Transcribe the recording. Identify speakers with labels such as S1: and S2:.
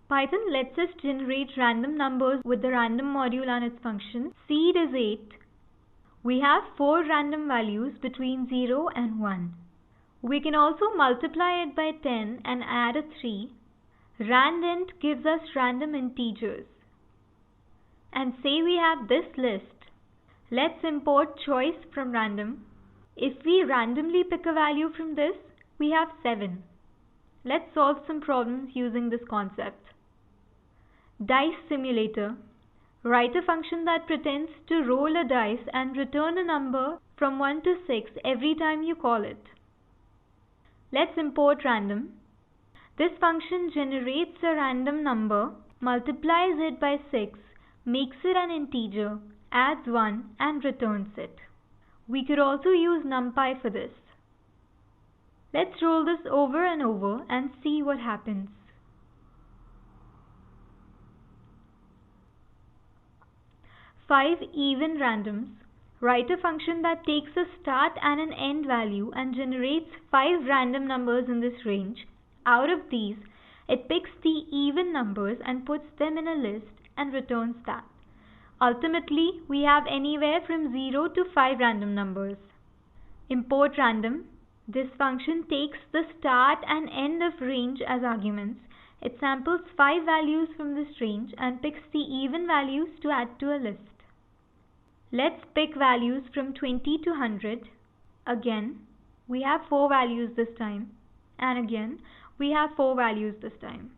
S1: Python lets us generate random numbers with the random module and its function. Seed is 8. We have 4 random values between 0 and 1. We can also multiply it by 10 and add a 3. Randint gives us random integers. And say we have this list. Let's import choice from random. If we randomly pick a value from this, we have 7. Let's solve some problems using this concept. Dice simulator. Write a function that pretends to roll a dice and return a number from 1 to 6 every time you call it. Let's import random. This function generates a random number, multiplies it by 6, makes it an integer, adds 1 and returns it. We could also use NumPy for this. Let's roll this over and over and see what happens. Five even randoms. Write a function that takes a start and an end value and generates 5 random numbers in this range. Out of these, it picks the even numbers and puts them in a list and returns that. Ultimately, we have anywhere from 0 to 5 random numbers. Import random. This function takes the start and end of range as arguments. It samples 5 values from this range and picks the even values to add to a list. Let's pick values from 20 to 100. Again, we have 4 values this time. And again, we have 4 values this time.